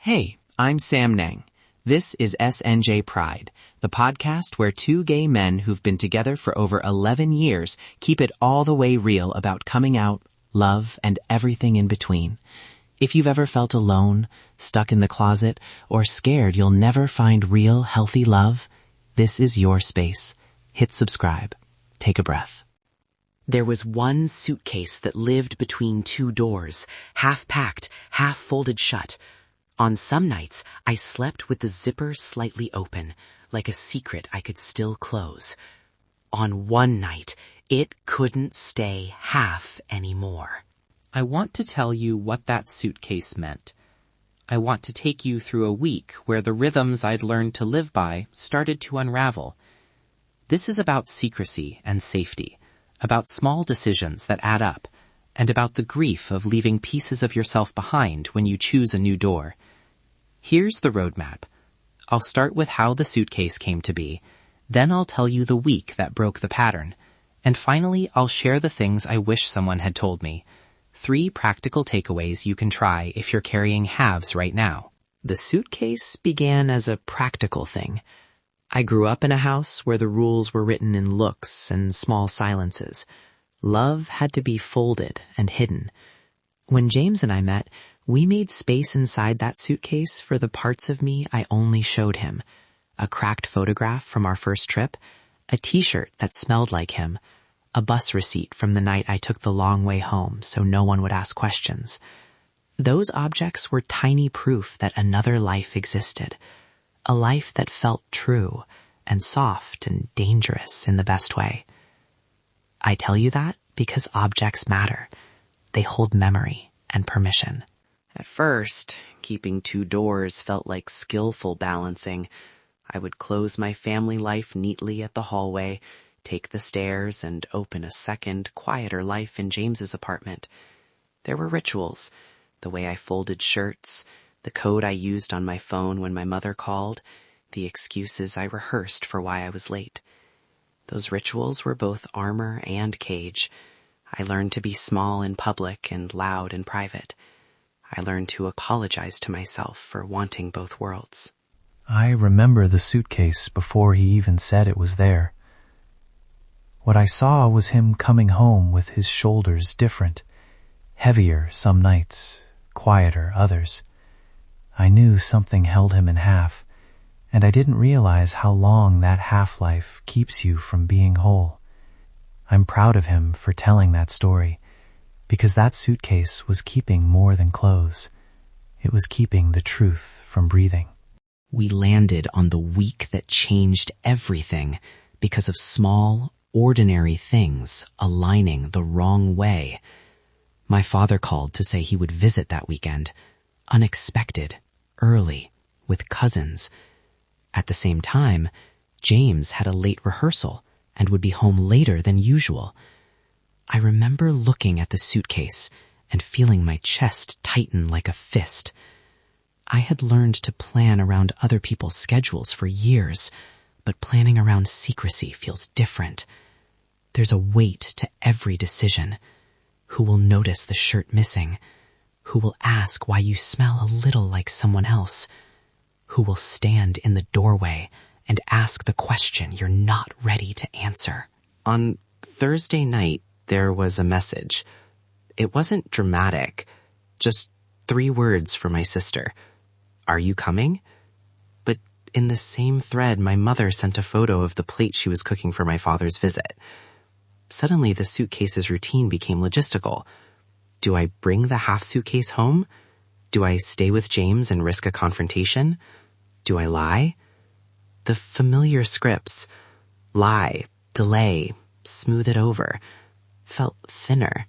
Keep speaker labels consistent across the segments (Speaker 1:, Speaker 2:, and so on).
Speaker 1: Hey, I'm Samnang. This is SNJ Pride, the podcast where two gay men who've been together for over 11 years keep it all the way real about coming out, love, and everything in between. If you've ever felt alone, stuck in the closet, or scared you'll never find real, healthy love, this is your space. Hit subscribe. Take a breath.
Speaker 2: There was one suitcase that lived between two doors, half packed, half folded shut. On some nights, I slept with the zipper slightly open, like a secret I could still close. On one night, it couldn't stay half anymore.
Speaker 3: I want to tell you what that suitcase meant. I want to take you through a week where the rhythms I'd learned to live by started to unravel. This is about secrecy and safety, about small decisions that add up, and about the grief of leaving pieces of yourself behind when you choose a new door. Here's the roadmap. I'll start with how the suitcase came to be, then I'll tell you the week that broke the pattern, and finally I'll share the things I wish someone had told me. 3 practical takeaways you can try if you're carrying halves right now.
Speaker 2: The suitcase began as a practical thing. I grew up in a house where the rules were written in looks and small silences. Love had to be folded and hidden. When James and I met, we made space inside that suitcase for the parts of me I only showed him. A cracked photograph from our first trip, a t-shirt that smelled like him, a bus receipt from the night I took the long way home so no one would ask questions. Those objects were tiny proof that another life existed. A life that felt true and soft and dangerous in the best way. I tell you that because objects matter. They hold memory and permission. At first, keeping 2 doors felt like skillful balancing. I would close my family life neatly at the hallway, take the stairs, and open a second, quieter life in James's apartment. There were rituals, the way I folded shirts, the code I used on my phone when my mother called, the excuses I rehearsed for why I was late. Those rituals were both armor and cage. I learned to be small in public and loud in private. I learned to apologize to myself for wanting both worlds.
Speaker 4: I remember the suitcase before he even said it was there. What I saw was him coming home with his shoulders different, heavier some nights, quieter others. I knew something held him in half, and I didn't realize how long that half-life keeps you from being whole. I'm proud of him for telling that story, because that suitcase was keeping more than clothes. It was keeping the truth from breathing.
Speaker 2: We landed on the week that changed everything because of small, ordinary things aligning the wrong way. My father called to say he would visit that weekend. Unexpected, early, with cousins. At the same time, James had a late rehearsal and would be home later than usual. I remember looking at the suitcase and feeling my chest tighten like a fist. I had learned to plan around other people's schedules for years, but planning around secrecy feels different. There's a weight to every decision. Who will notice the shirt missing? Who will ask why you smell a little like someone else? Who will stand in the doorway and ask the question you're not ready to answer?
Speaker 3: On Thursday night, there was a message. It wasn't dramatic, just 3 words from my sister. Are you coming? But in the same thread, my mother sent a photo of the plate she was cooking for my father's visit. Suddenly, the suitcase's routine became logistical. Do I bring the half-suitcase home? Do I stay with James and risk a confrontation? Do I lie? The familiar scripts, lie, delay, smooth it over, felt thinner.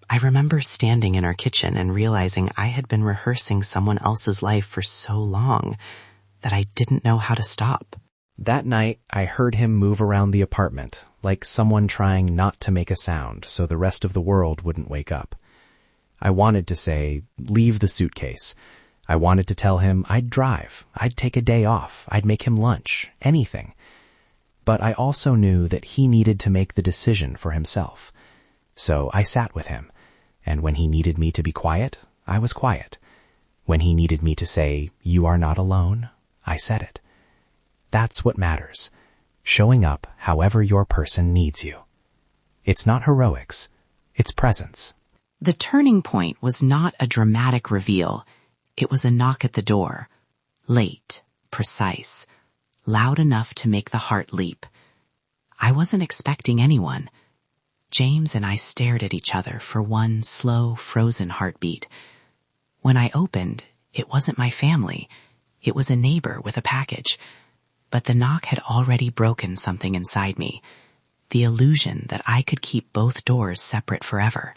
Speaker 3: I remember standing in our kitchen and realizing I had been rehearsing someone else's life for so long that I didn't know how to stop.
Speaker 5: That night, I heard him move around the apartment, like someone trying not to make a sound so the rest of the world wouldn't wake up. I wanted to say, leave the suitcase. I wanted to tell him I'd drive, I'd take a day off, I'd make him lunch, anything. But I also knew that he needed to make the decision for himself. So I sat with him, and when he needed me to be quiet, I was quiet. When he needed me to say, "You are not alone," I said it. That's what matters. Showing up however your person needs you. It's not heroics. It's presence.
Speaker 2: The turning point was not a dramatic reveal. It was a knock at the door. Late, precise, loud enough to make the heart leap. I wasn't expecting anyone. James and I stared at each other for one slow, frozen heartbeat. When I opened, it wasn't my family. It was a neighbor with a package. But the knock had already broken something inside me. The illusion that I could keep both doors separate forever.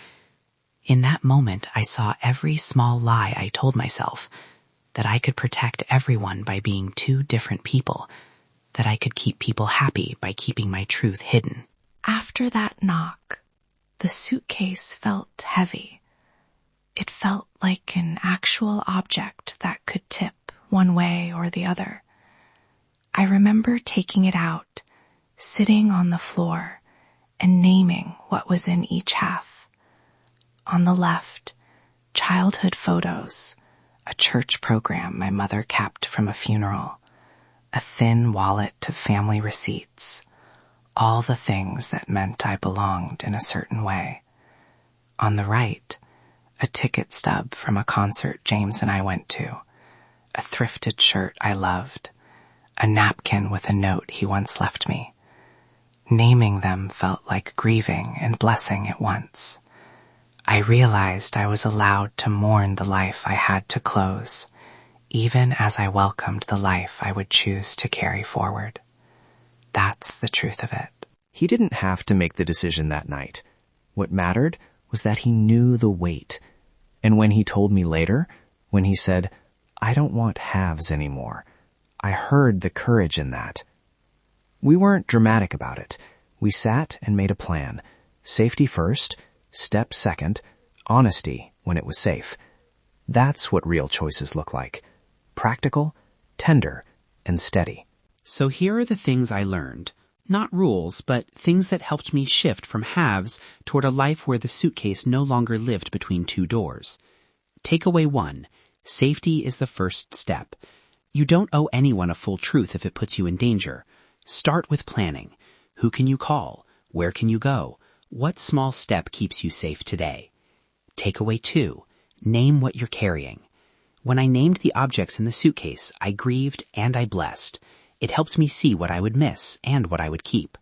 Speaker 2: In that moment, I saw every small lie I told myself. That I could protect everyone by being two different people. That I could keep people happy by keeping my truth hidden.
Speaker 6: After that knock, the suitcase felt heavy. It felt like an actual object that could tip one way or the other. I remember taking it out, sitting on the floor, and naming what was in each half. On the left, childhood photos, a church program my mother kept from a funeral, a thin wallet of family receipts, all the things that meant I belonged in a certain way. On the right, a ticket stub from a concert James and I went to, a thrifted shirt I loved, a napkin with a note he once left me. Naming them felt like grieving and blessing at once. I realized I was allowed to mourn the life I had to close, even as I welcomed the life I would choose to carry forward. That's the truth of it.
Speaker 5: He didn't have to make the decision that night. What mattered was that he knew the weight. And when he told me later, when he said, "I don't want halves anymore," I heard the courage in that. We weren't dramatic about it. We sat and made a plan. Safety first, step second, honesty when it was safe. That's what real choices look like. Practical, tender, and steady.
Speaker 3: So here are the things I learned. Not rules, but things that helped me shift from halves toward a life where the suitcase no longer lived between two doors. Takeaway 1. Safety is the first step. You don't owe anyone a full truth if it puts you in danger. Start with planning. Who can you call? Where can you go? What small step keeps you safe today? Takeaway 2. Name what you're carrying. When I named the objects in the suitcase, I grieved and I blessed. It helped me see what I would miss and what I would keep.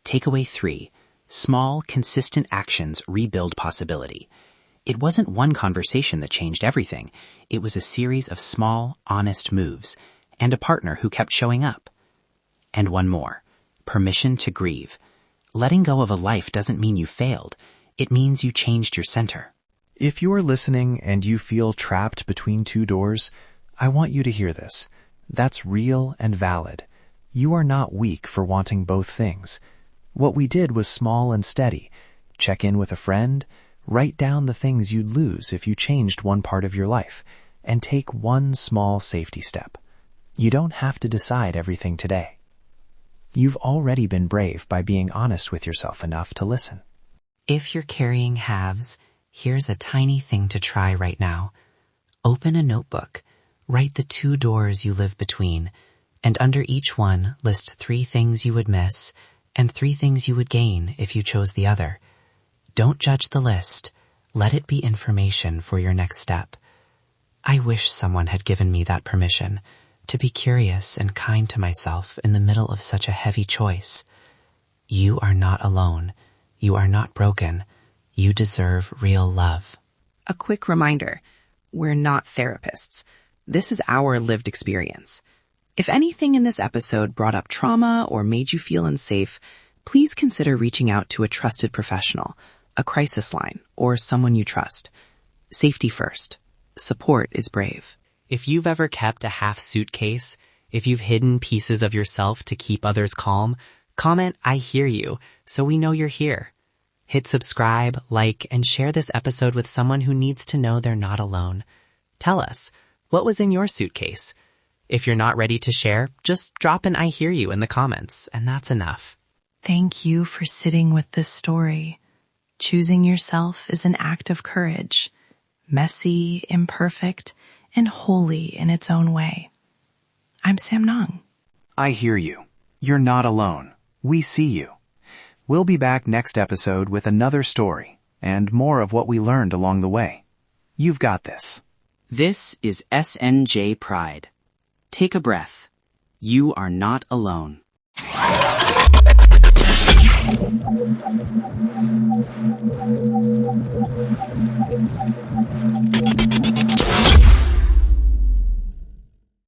Speaker 3: Takeaway 3. Small, consistent actions rebuild possibility. It wasn't one conversation that changed everything. It was a series of small, honest moves, and a partner who kept showing up. And one more. Permission to grieve. Letting go of a life doesn't mean you failed. It means you changed your center.
Speaker 4: If you're listening and you feel trapped between two doors, I want you to hear this. That's real and valid. You are not weak for wanting both things. What we did was small and steady. Check in with a friend, write down the things you'd lose if you changed one part of your life, and take one small safety step. You don't have to decide everything today. You've already been brave by being honest with yourself enough to listen.
Speaker 2: If you're carrying halves, here's a tiny thing to try right now. Open a notebook. Write the two doors you live between, and under each one list 3 things you would miss and 3 things you would gain if you chose the other. Don't judge the list. Let it be information for your next step. I wish someone had given me that permission to be curious and kind to myself in the middle of such a heavy choice. You are not alone. You are not broken. You deserve real love.
Speaker 7: A quick reminder, we're not therapists. This is our lived experience. If anything in this episode brought up trauma or made you feel unsafe, please consider reaching out to a trusted professional, a crisis line, or someone you trust. Safety first. Support is brave.
Speaker 3: If you've ever kept a half-suitcase, if you've hidden pieces of yourself to keep others calm, comment "I hear you" so we know you're here. Hit subscribe, like, and share this episode with someone who needs to know they're not alone. Tell us, what was in your suitcase? If you're not ready to share, just drop an "I hear you" in the comments, and that's enough.
Speaker 6: Thank you for sitting with this story. Choosing yourself is an act of courage. Messy, imperfect, and holy in its own way. I'm Samnang.
Speaker 5: I hear you. You're not alone. We see you. We'll be back next episode with another story and more of what we learned along the way. You've got this.
Speaker 1: This is SNJ Pride. Take a breath. You are not alone.